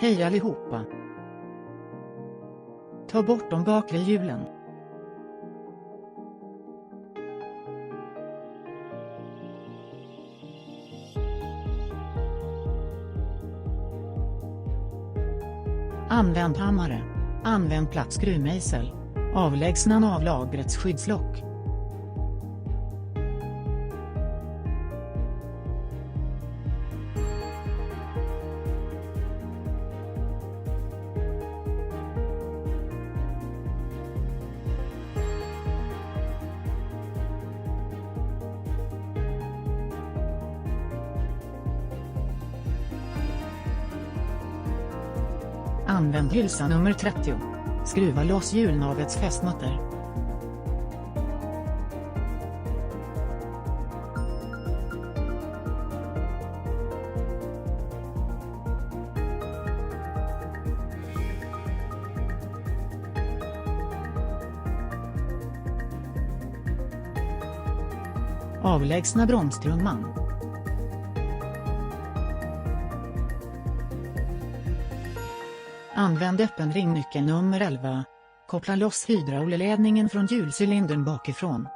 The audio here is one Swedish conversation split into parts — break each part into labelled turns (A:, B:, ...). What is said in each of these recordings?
A: Hej allihopa! Ta bort de bakre hjulen. Använd hammare. Använd platt skruvmejsel. Avlägsnan av lagrets skyddslock. Använd hylsa nummer 30. Skruva loss hjulnavets fästmatter. Avlägsna bromstrumman. Använd öppen ringnyckel nummer 11. Koppla loss hydraulledningen från hjulcylindern bakifrån.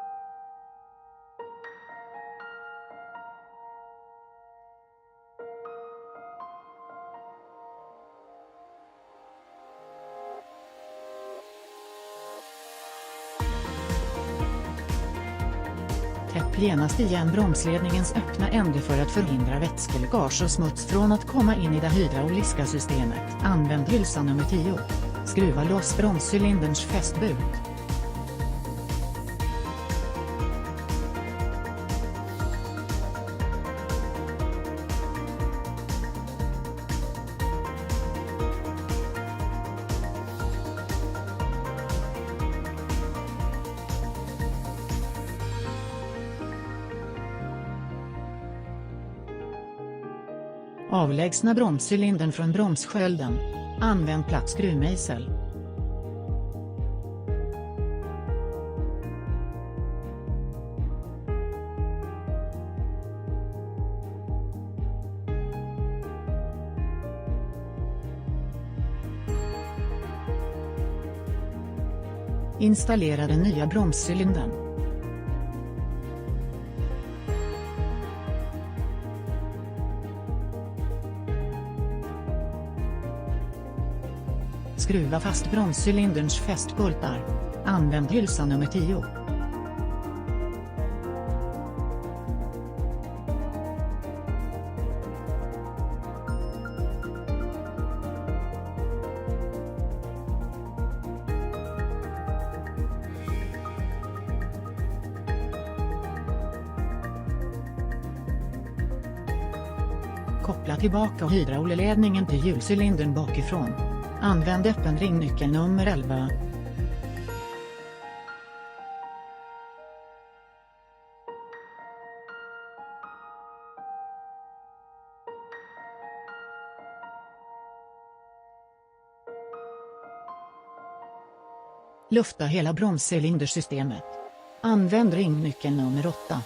A: Täpp genast igen bromsledningens öppna ände för att förhindra vätskeläckage och smuts från att komma in i det hydrauliska systemet. Använd hylsa nummer 10. Skruva loss bromscylinderns fästbut. Avlägsna bromscylindern från bromsskölden. Använd platt skruvmejsel. Installera den nya bromscylindern. Skruva fast bromscylinderns fästbultar. Använd hylsa nummer 10. Koppla tillbaka hydraulledningen till hjulcylindern bakifrån. Använd öppen ringnyckel nummer 11. Lufta hela bromscylindersystemet. Använd ringnyckel nummer 8.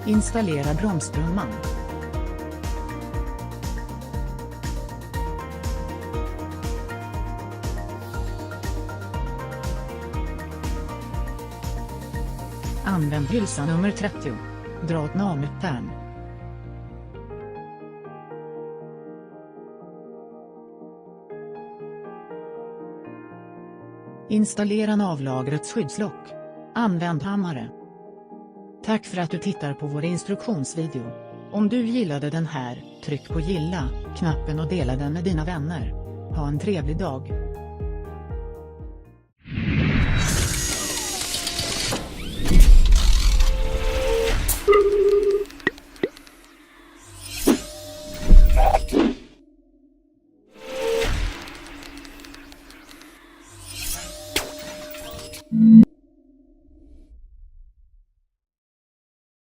A: Installera bromstrumman. Använd hylsa nummer 30. Dra åt namuttern. Installera navlagrets skyddslock. Använd hammare. Tack för att du tittar på vår instruktionsvideo. Om du gillade den här, tryck på gilla-knappen och dela den med dina vänner. Ha en trevlig dag.